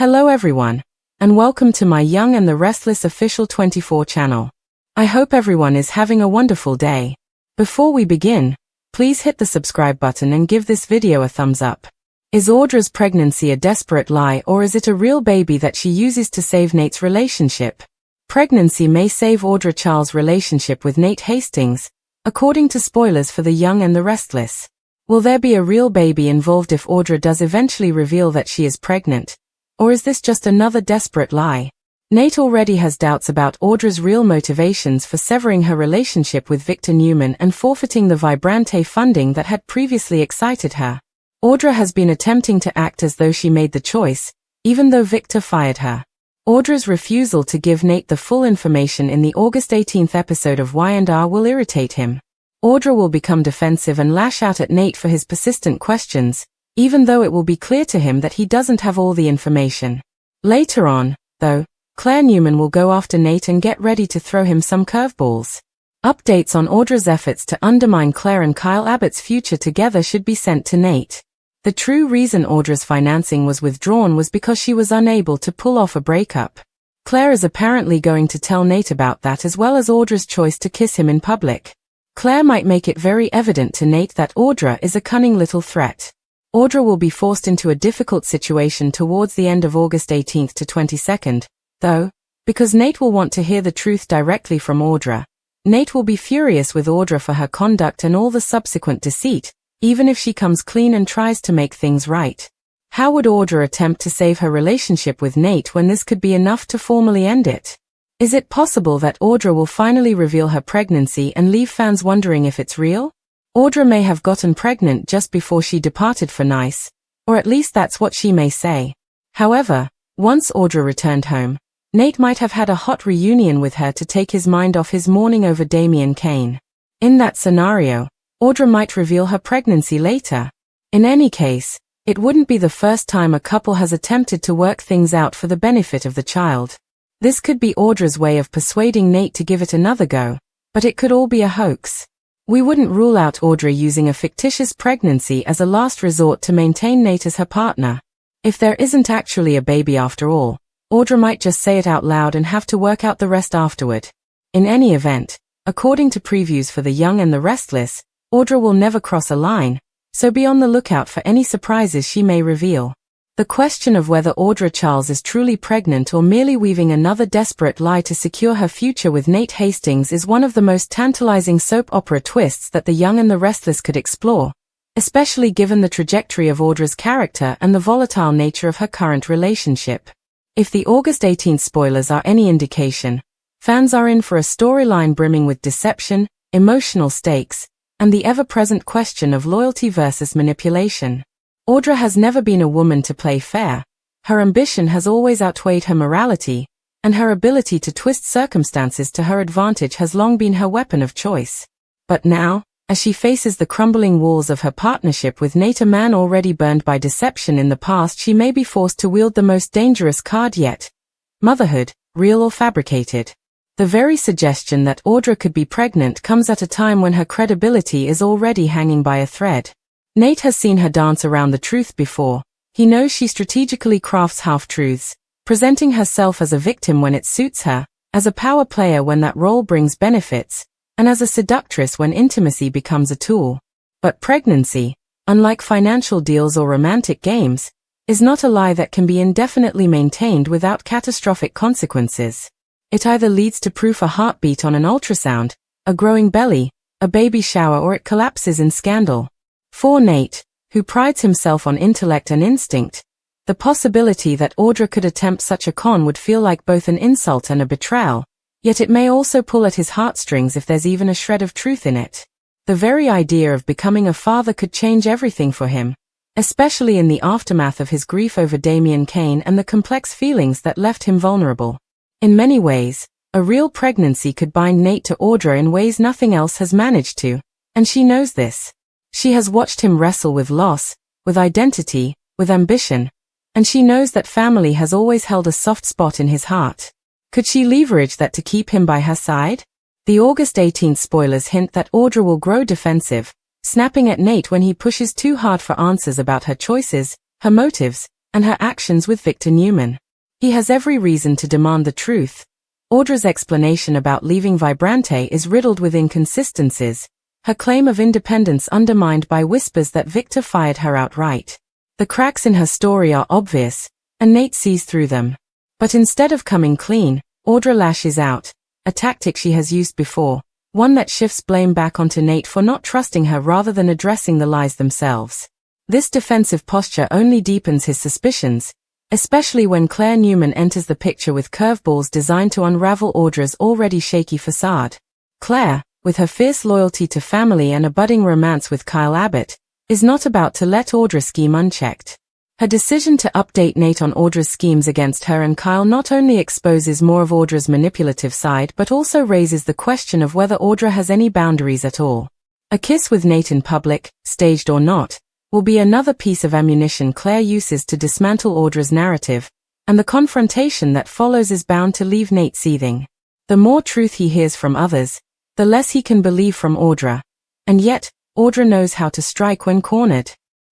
Hello everyone, and welcome to my Young and the Restless official 24 channel. I hope everyone is having a wonderful day. Before we begin, please hit the subscribe button and give this video a thumbs up. Is Audra's pregnancy a desperate lie, or is it a real baby that she uses to save Nate's relationship? Pregnancy may save Audra Charles' relationship with Nate Hastings, according to spoilers for The Young and the Restless. Will there be a real baby involved if Audra does eventually reveal that she is pregnant? Or is this just another desperate lie? Nate already has doubts about Audra's real motivations for severing her relationship with Victor Newman and forfeiting the Vibrante funding that had previously excited her. Audra has been attempting to act as though she made the choice, even though Victor fired her. Audra's refusal to give Nate the full information in the August 18th episode of Y&R will irritate him. Audra will become defensive and lash out at Nate for his persistent questions, even though it will be clear to him that he doesn't have all the information. Later on, though, Claire Newman will go after Nate and get ready to throw him some curveballs. Updates on Audra's efforts to undermine Claire and Kyle Abbott's future together should be sent to Nate. The true reason Audra's financing was withdrawn was because she was unable to pull off a breakup. Claire is apparently going to tell Nate about that, as well as Audra's choice to kiss him in public. Claire might make it very evident to Nate that Audra is a cunning little threat. Audra will be forced into a difficult situation towards the end of August 18th to 22nd, though, because Nate will want to hear the truth directly from Audra. Nate will be furious with Audra for her conduct and all the subsequent deceit, even if she comes clean and tries to make things right. How would Audra attempt to save her relationship with Nate when this could be enough to formally end it? Is it possible that Audra will finally reveal her pregnancy and leave fans wondering if it's real? Audra may have gotten pregnant just before she departed for Nice, or at least that's what she may say. However, once Audra returned home, Nate might have had a hot reunion with her to take his mind off his mourning over Damian Kane. In that scenario, Audra might reveal her pregnancy later. In any case, it wouldn't be the first time a couple has attempted to work things out for the benefit of the child. This could be Audra's way of persuading Nate to give it another go, but it could all be a hoax. We wouldn't rule out Audra using a fictitious pregnancy as a last resort to maintain Nate as her partner. If there isn't actually a baby after all, Audra might just say it out loud and have to work out the rest afterward. In any event, according to previews for The Young and the Restless, Audra will never cross a line, so be on the lookout for any surprises she may reveal. The question of whether Audra Charles is truly pregnant or merely weaving another desperate lie to secure her future with Nate Hastings is one of the most tantalizing soap opera twists that The Young and the Restless could explore, especially given the trajectory of Audra's character and the volatile nature of her current relationship. If the August 18th spoilers are any indication, fans are in for a storyline brimming with deception, emotional stakes, and the ever-present question of loyalty versus manipulation. Audra has never been a woman to play fair. Her ambition has always outweighed her morality, and her ability to twist circumstances to her advantage has long been her weapon of choice. But now, as she faces the crumbling walls of her partnership with Nate, a man already burned by deception in the past, she may be forced to wield the most dangerous card yet: motherhood, real or fabricated. The very suggestion that Audra could be pregnant comes at a time when her credibility is already hanging by a thread. Nate has seen her dance around the truth before. He knows she strategically crafts half-truths, presenting herself as a victim when it suits her, as a power player when that role brings benefits, and as a seductress when intimacy becomes a tool. But pregnancy, unlike financial deals or romantic games, is not a lie that can be indefinitely maintained without catastrophic consequences. It either leads to proof a heartbeat on an ultrasound, a growing belly, a baby shower, or it collapses in scandal. For Nate, who prides himself on intellect and instinct, the possibility that Audra could attempt such a con would feel like both an insult and a betrayal, yet it may also pull at his heartstrings if there's even a shred of truth in it. The very idea of becoming a father could change everything for him, especially in the aftermath of his grief over Damian Kane and the complex feelings that left him vulnerable. In many ways, a real pregnancy could bind Nate to Audra in ways nothing else has managed to, and she knows this. She has watched him wrestle with loss, with identity, with ambition, and she knows that family has always held a soft spot in his heart. Could she leverage that to keep him by her side? The August 18th spoilers hint that Audra will grow defensive, snapping at Nate when he pushes too hard for answers about her choices, her motives, and her actions with Victor Newman. He has every reason to demand the truth. Audra's explanation about leaving Vibrante is riddled with inconsistencies, her claim of independence undermined by whispers that Victor fired her outright. The cracks in her story are obvious, and Nate sees through them. But instead of coming clean, Audra lashes out, a tactic she has used before, one that shifts blame back onto Nate for not trusting her rather than addressing the lies themselves. This defensive posture only deepens his suspicions, especially when Claire Newman enters the picture with curveballs designed to unravel Audra's already shaky facade. Claire, with her fierce loyalty to family and a budding romance with Kyle Abbott, is not about to let Audra scheme unchecked. Her decision to update Nate on Audra's schemes against her and Kyle not only exposes more of Audra's manipulative side but also raises the question of whether Audra has any boundaries at all. A kiss with Nate in public, staged or not, will be another piece of ammunition Claire uses to dismantle Audra's narrative, and the confrontation that follows is bound to leave Nate seething. The more truth he hears from others, the less he can believe from Audra. And yet, Audra knows how to strike when cornered.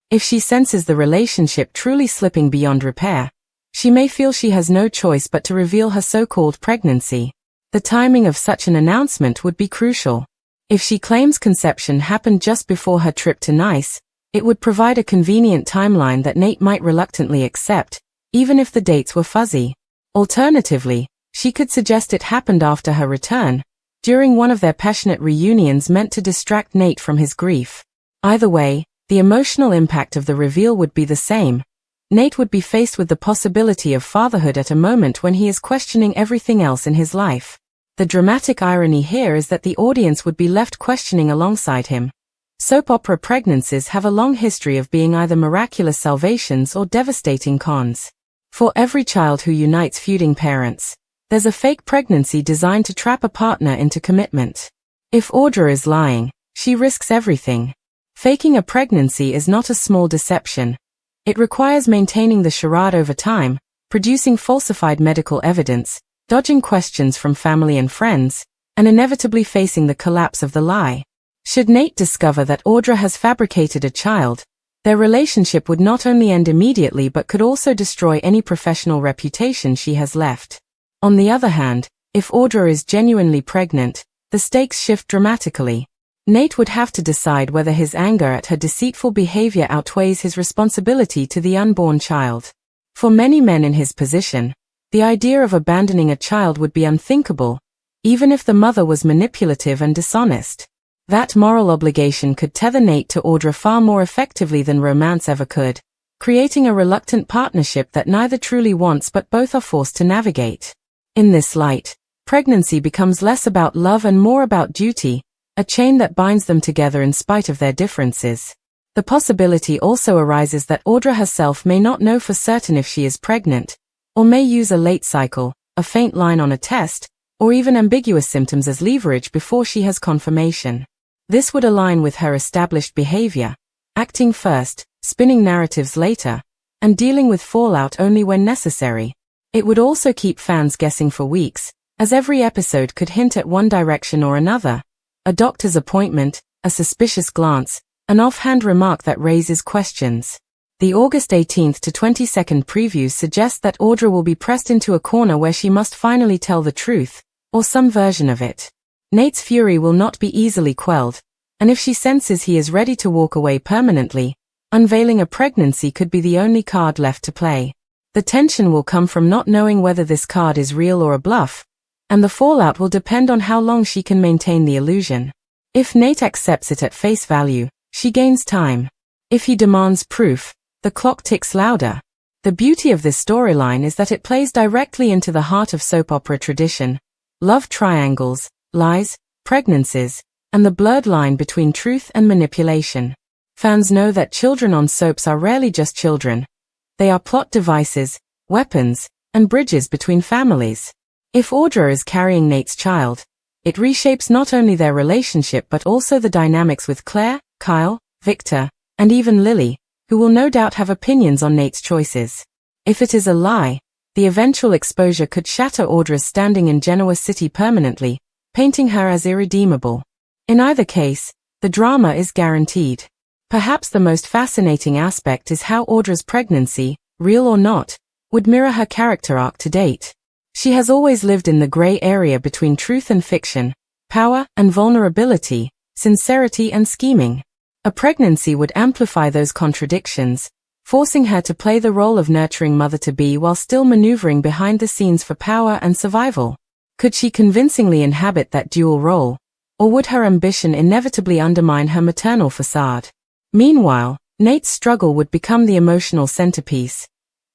If she senses the relationship truly slipping beyond repair, she may feel she has no choice but to reveal her so-called pregnancy. The timing of such an announcement would be crucial. If she claims conception happened just before her trip to Nice, it would provide a convenient timeline that Nate might reluctantly accept, even if the dates were fuzzy. Alternatively, she could suggest it happened after her return, during one of their passionate reunions meant to distract Nate from his grief. Either way, the emotional impact of the reveal would be the same. Nate would be faced with the possibility of fatherhood at a moment when he is questioning everything else in his life. The dramatic irony here is that the audience would be left questioning alongside him. Soap opera pregnancies have a long history of being either miraculous salvations or devastating cons. For every child who unites feuding parents, there's a fake pregnancy designed to trap a partner into commitment. If Audra is lying, she risks everything. Faking a pregnancy is not a small deception. It requires maintaining the charade over time, producing falsified medical evidence, dodging questions from family and friends, and inevitably facing the collapse of the lie. Should Nate discover that Audra has fabricated a child, their relationship would not only end immediately but could also destroy any professional reputation she has left. On the other hand, if Audra is genuinely pregnant, the stakes shift dramatically. Nate would have to decide whether his anger at her deceitful behavior outweighs his responsibility to the unborn child. For many men in his position, the idea of abandoning a child would be unthinkable, even if the mother was manipulative and dishonest. That moral obligation could tether Nate to Audra far more effectively than romance ever could, creating a reluctant partnership that neither truly wants but both are forced to navigate. In this light, pregnancy becomes less about love and more about duty, a chain that binds them together in spite of their differences. The possibility also arises that Audra herself may not know for certain if she is pregnant, or may use a late cycle, a faint line on a test, or even ambiguous symptoms as leverage before she has confirmation. This would align with her established behavior, acting first, spinning narratives later, and dealing with fallout only when necessary. It would also keep fans guessing for weeks, as every episode could hint at one direction or another. A doctor's appointment, a suspicious glance, an offhand remark that raises questions. The August 18th to 22nd previews suggest that Audra will be pressed into a corner where she must finally tell the truth, or some version of it. Nate's fury will not be easily quelled, and if she senses he is ready to walk away permanently, unveiling a pregnancy could be the only card left to play. The tension will come from not knowing whether this card is real or a bluff, and the fallout will depend on how long she can maintain the illusion. If Nate accepts it at face value, she gains time. If he demands proof, the clock ticks louder. The beauty of this storyline is that it plays directly into the heart of soap opera tradition. Love triangles, lies, pregnancies, and the blurred line between truth and manipulation. Fans know that children on soaps are rarely just children. They are plot devices, weapons, and bridges between families. If Audra is carrying Nate's child, it reshapes not only their relationship but also the dynamics with Claire, Kyle, Victor, and even Lily, who will no doubt have opinions on Nate's choices. If it is a lie, the eventual exposure could shatter Audra's standing in Genoa City permanently, painting her as irredeemable. In either case, the drama is guaranteed. Perhaps the most fascinating aspect is how Audra's pregnancy, real or not, would mirror her character arc to date. She has always lived in the gray area between truth and fiction, power and vulnerability, sincerity and scheming. A pregnancy would amplify those contradictions, forcing her to play the role of nurturing mother-to-be while still maneuvering behind the scenes for power and survival. Could she convincingly inhabit that dual role, or would her ambition inevitably undermine her maternal facade? Meanwhile, Nate's struggle would become the emotional centerpiece.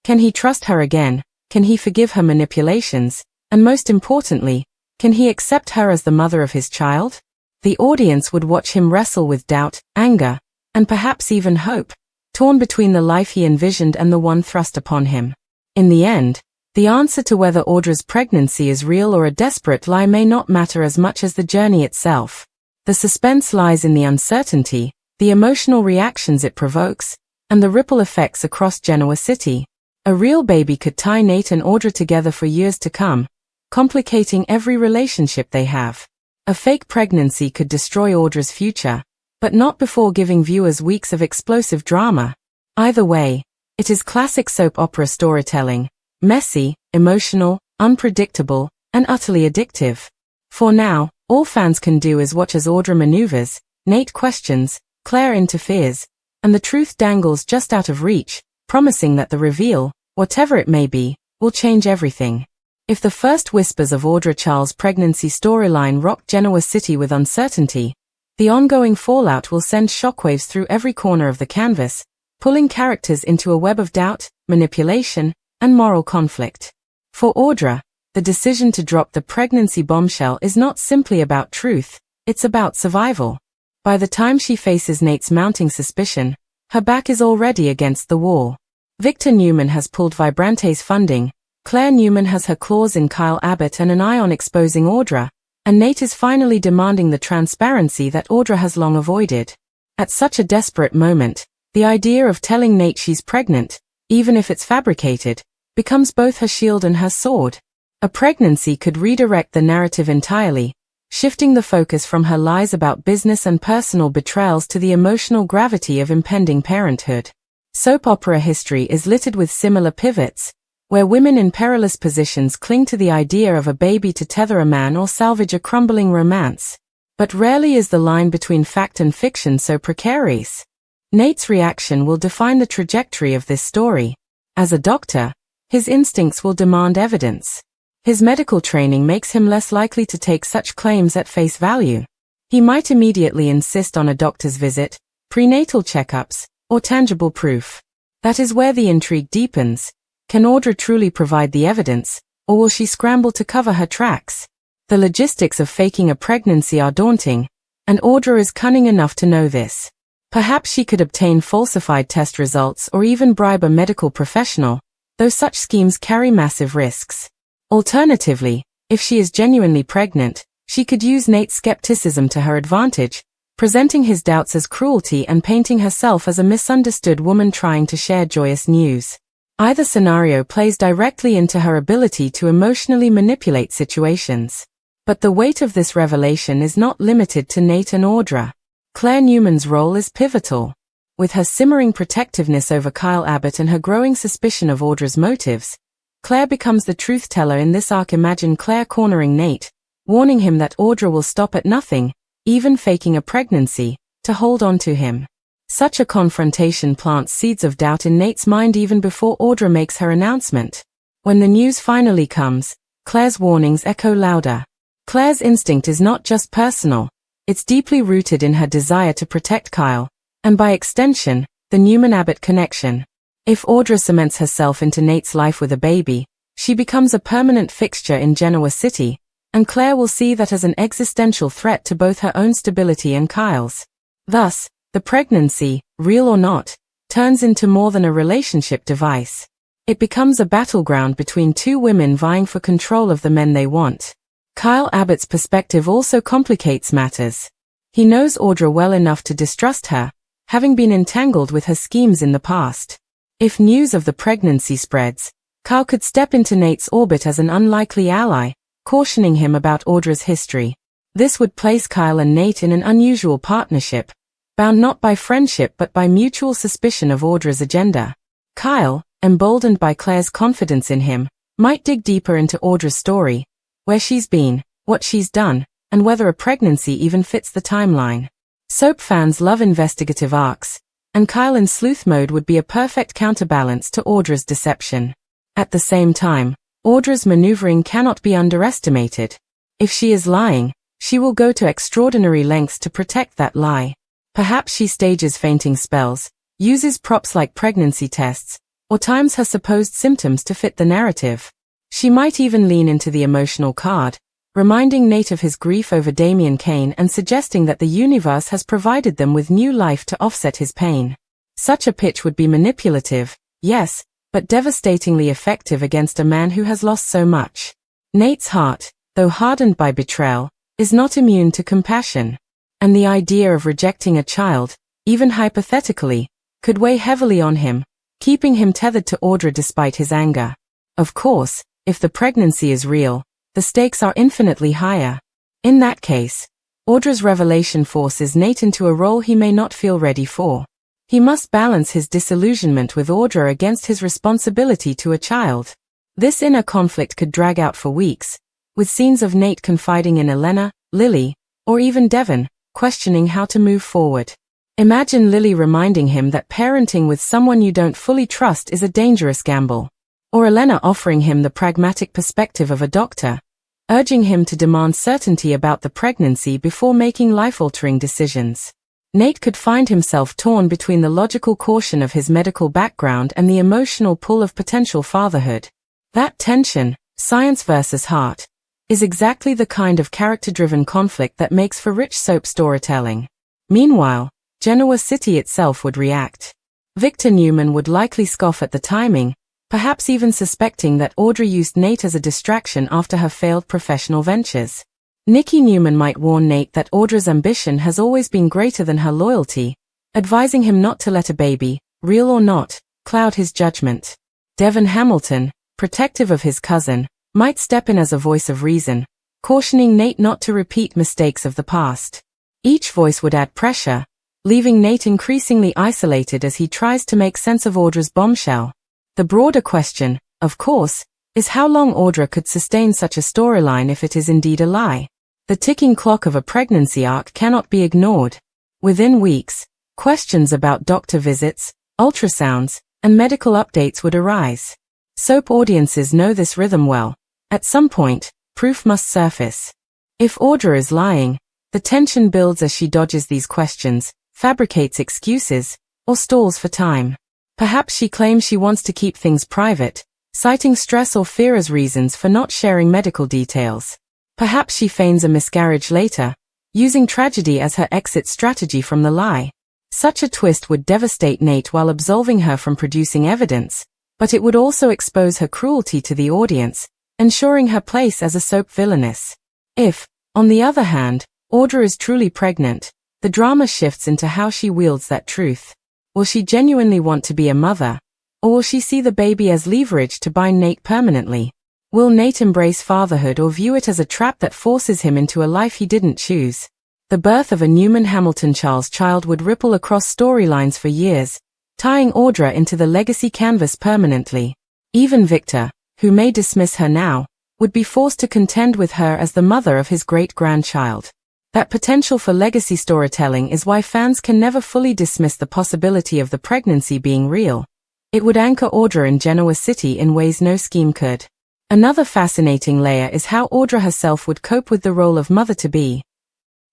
Can he trust her again? Can he forgive her manipulations? And most importantly, can he accept her as the mother of his child? The audience would watch him wrestle with doubt, anger, and perhaps even hope, torn between the life he envisioned and the one thrust upon him. In the end, the answer to whether Audra's pregnancy is real or a desperate lie may not matter as much as the journey itself. The suspense lies in the uncertainty, the emotional reactions it provokes, and the ripple effects across Genoa City. A real baby could tie Nate and Audra together for years to come, complicating every relationship they have. A fake pregnancy could destroy Audra's future, but not before giving viewers weeks of explosive drama. Either way, it is classic soap opera storytelling, messy, emotional, unpredictable, and utterly addictive. For now, all fans can do is watch as Audra maneuvers, Nate questions, Claire interferes, and the truth dangles just out of reach, promising that the reveal, whatever it may be, will change everything. If the first whispers of Audra Charles' pregnancy storyline rocked Genoa City with uncertainty, the ongoing fallout will send shockwaves through every corner of the canvas, pulling characters into a web of doubt, manipulation, and moral conflict. For Audra, the decision to drop the pregnancy bombshell is not simply about truth, it's about survival. By the time she faces Nate's mounting suspicion, her back is already against the wall. Victor Newman has pulled Vibrante's funding, Claire Newman has her claws in Kyle Abbott and an eye on exposing Audra, and Nate is finally demanding the transparency that Audra has long avoided. At such a desperate moment, the idea of telling Nate she's pregnant, even if it's fabricated, becomes both her shield and her sword. A pregnancy could redirect the narrative entirely, shifting the focus from her lies about business and personal betrayals to the emotional gravity of impending parenthood. Soap opera history is littered with similar pivots, where women in perilous positions cling to the idea of a baby to tether a man or salvage a crumbling romance. But rarely is the line between fact and fiction so precarious. Nate's reaction will define the trajectory of this story. As a doctor, his instincts will demand evidence. His medical training makes him less likely to take such claims at face value. He might immediately insist on a doctor's visit, prenatal checkups, or tangible proof. That is where the intrigue deepens. Can Audra truly provide the evidence, or will she scramble to cover her tracks? The logistics of faking a pregnancy are daunting, and Audra is cunning enough to know this. Perhaps she could obtain falsified test results or even bribe a medical professional, though such schemes carry massive risks. Alternatively, if she is genuinely pregnant, she could use Nate's skepticism to her advantage, presenting his doubts as cruelty and painting herself as a misunderstood woman trying to share joyous news. Either scenario plays directly into her ability to emotionally manipulate situations. But the weight of this revelation is not limited to Nate and Audra. Claire Newman's role is pivotal. With her simmering protectiveness over Kyle Abbott and her growing suspicion of Audra's motives, Claire becomes the truth-teller in this arc. Imagine Claire cornering Nate, warning him that Audra will stop at nothing, even faking a pregnancy, to hold on to him. Such a confrontation plants seeds of doubt in Nate's mind even before Audra makes her announcement. When the news finally comes, Claire's warnings echo louder. Claire's instinct is not just personal, it's deeply rooted in her desire to protect Kyle, and by extension, the Newman-Abbott connection. If Audra cements herself into Nate's life with a baby, she becomes a permanent fixture in Genoa City, and Claire will see that as an existential threat to both her own stability and Kyle's. Thus, the pregnancy, real or not, turns into more than a relationship device. It becomes a battleground between two women vying for control of the men they want. Kyle Abbott's perspective also complicates matters. He knows Audra well enough to distrust her, having been entangled with her schemes in the past. If news of the pregnancy spreads, Kyle could step into Nate's orbit as an unlikely ally, cautioning him about Audra's history. This would place Kyle and Nate in an unusual partnership, bound not by friendship but by mutual suspicion of Audra's agenda. Kyle, emboldened by Claire's confidence in him, might dig deeper into Audra's story, where she's been, what she's done, and whether a pregnancy even fits the timeline. Soap fans love investigative arcs, and Kyle in sleuth mode would be a perfect counterbalance to Audra's deception. At the same time, Audra's maneuvering cannot be underestimated. If she is lying, she will go to extraordinary lengths to protect that lie. Perhaps she stages fainting spells, uses props like pregnancy tests, or times her supposed symptoms to fit the narrative. She might even lean into the emotional card, reminding Nate of his grief over Damien Kane and suggesting that the universe has provided them with new life to offset his pain. Such a pitch would be manipulative, yes, but devastatingly effective against a man who has lost so much. Nate's heart, though hardened by betrayal, is not immune to compassion. And the idea of rejecting a child, even hypothetically, could weigh heavily on him, keeping him tethered to Audra despite his anger. Of course, if the pregnancy is real, the stakes are infinitely higher. In that case, Audra's revelation forces Nate into a role he may not feel ready for. He must balance his disillusionment with Audra against his responsibility to a child. This inner conflict could drag out for weeks, with scenes of Nate confiding in Elena, Lily, or even Devon, questioning how to move forward. Imagine Lily reminding him that parenting with someone you don't fully trust is a dangerous gamble. Or Elena offering him the pragmatic perspective of a doctor, urging him to demand certainty about the pregnancy before making life-altering decisions. Nate could find himself torn between the logical caution of his medical background and the emotional pull of potential fatherhood. That tension, science versus heart, is exactly the kind of character-driven conflict that makes for rich soap storytelling. Meanwhile, Genoa City itself would react. Victor Newman would likely scoff at the timing, perhaps even suspecting that Audra used Nate as a distraction after her failed professional ventures. Nikki Newman might warn Nate that Audra's ambition has always been greater than her loyalty, advising him not to let a baby, real or not, cloud his judgment. Devon Hamilton, protective of his cousin, might step in as a voice of reason, cautioning Nate not to repeat mistakes of the past. Each voice would add pressure, leaving Nate increasingly isolated as he tries to make sense of Audra's bombshell. The broader question, of course, is how long Audra could sustain such a storyline if it is indeed a lie. The ticking clock of a pregnancy arc cannot be ignored. Within weeks, questions about doctor visits, ultrasounds, and medical updates would arise. Soap audiences know this rhythm well. At some point, proof must surface. If Audra is lying, the tension builds as she dodges these questions, fabricates excuses, or stalls for time. Perhaps she claims she wants to keep things private, citing stress or fear as reasons for not sharing medical details. Perhaps she feigns a miscarriage later, using tragedy as her exit strategy from the lie. Such a twist would devastate Nate while absolving her from producing evidence, but it would also expose her cruelty to the audience, ensuring her place as a soap villainess. If, on the other hand, Audra is truly pregnant, the drama shifts into how she wields that truth. Will she genuinely want to be a mother, or will she see the baby as leverage to bind Nate permanently? Will Nate embrace fatherhood or view it as a trap that forces him into a life he didn't choose? The birth of a Newman-Hamilton-Charles child would ripple across storylines for years, tying Audra into the legacy canvas permanently. Even Victor, who may dismiss her now, would be forced to contend with her as the mother of his great-grandchild. That potential for legacy storytelling is why fans can never fully dismiss the possibility of the pregnancy being real. It would anchor Audra in Genoa City in ways no scheme could. Another fascinating layer is how Audra herself would cope with the role of mother-to-be.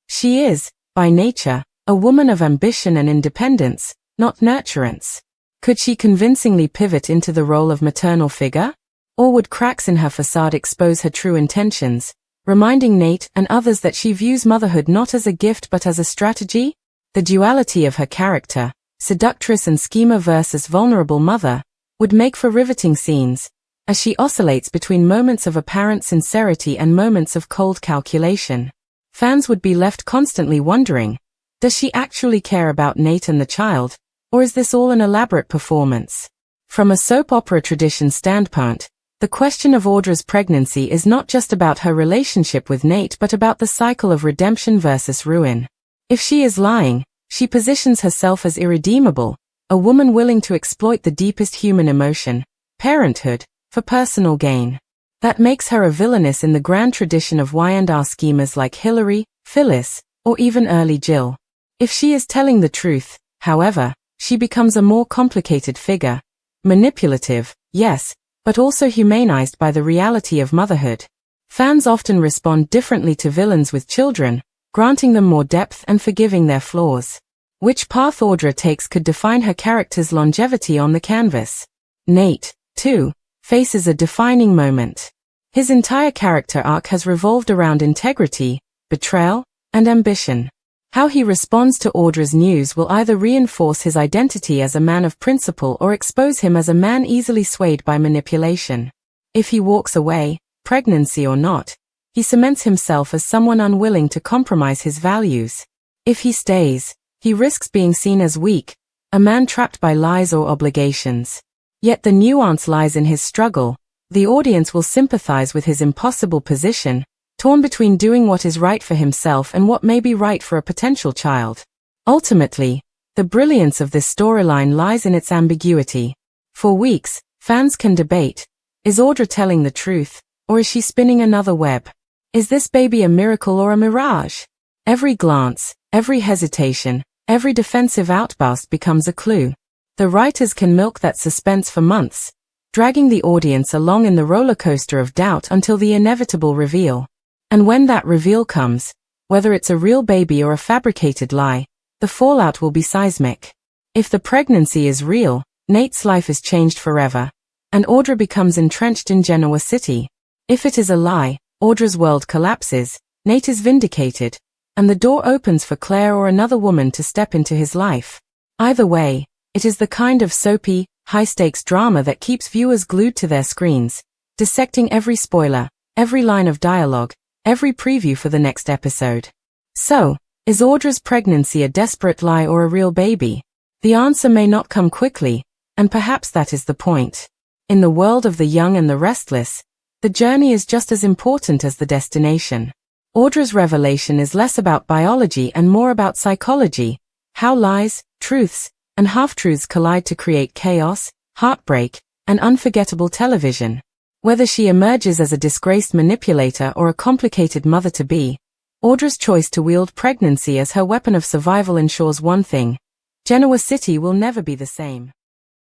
She is, by nature, a woman of ambition and independence, not nurturance. Could she convincingly pivot into the role of maternal figure? Or would cracks in her facade expose her true intentions, reminding Nate and others that she views motherhood not as a gift but as a strategy? The duality of her character, seductress and schemer versus vulnerable mother, would make for riveting scenes, as she oscillates between moments of apparent sincerity and moments of cold calculation. Fans would be left constantly wondering, does she actually care about Nate and the child, or is this all an elaborate performance? From a soap opera tradition standpoint, the question of Audra's pregnancy is not just about her relationship with Nate but about the cycle of redemption versus ruin. If she is lying, she positions herself as irredeemable, A woman willing to exploit the deepest human emotion, parenthood, for personal gain. That makes her a villainess in the grand tradition of Y&R schemers like Hillary, Phyllis, or even early Jill. If she is telling the truth, however, she becomes a more complicated figure. Manipulative, yes, but also humanized by the reality of motherhood. Fans often respond differently to villains with children, granting them more depth and forgiving their flaws. Which path Audra takes could define her character's longevity on the canvas. Nate, too, faces a defining moment. His entire character arc has revolved around integrity, betrayal, and ambition. How he responds to Audra's news will either reinforce his identity as a man of principle or expose him as a man easily swayed by manipulation. If he walks away, pregnancy or not, he cements himself as someone unwilling to compromise his values. If he stays, he risks being seen as weak, a man trapped by lies or obligations. Yet the nuance lies in his struggle. The audience will sympathize with his impossible position, torn between doing what is right for himself and what may be right for a potential child. Ultimately, the brilliance of this storyline lies in its ambiguity. For weeks, fans can debate, is Audra telling the truth, or is she spinning another web? Is this baby a miracle or a mirage? Every glance, every hesitation, every defensive outburst becomes a clue. The writers can milk that suspense for months, dragging the audience along in the roller coaster of doubt until the inevitable reveal. And when that reveal comes, whether it's a real baby or a fabricated lie, the fallout will be seismic. If the pregnancy is real, Nate's life is changed forever, and Audra becomes entrenched in Genoa City. If it is a lie, Audra's world collapses, Nate is vindicated, and the door opens for Claire or another woman to step into his life. Either way, it is the kind of soapy, high-stakes drama that keeps viewers glued to their screens, dissecting every spoiler, every line of dialogue, every preview for the next episode. So, is Audra's pregnancy a desperate lie or a real baby? The answer may not come quickly, and perhaps that is the point. In the world of the young and the restless, the journey is just as important as the destination. Audra's revelation is less about biology and more about psychology, how lies, truths, and half-truths collide to create chaos, heartbreak, and unforgettable television. Whether she emerges as a disgraced manipulator or a complicated mother-to-be, Audra's choice to wield pregnancy as her weapon of survival ensures one thing: Genoa City will never be the same.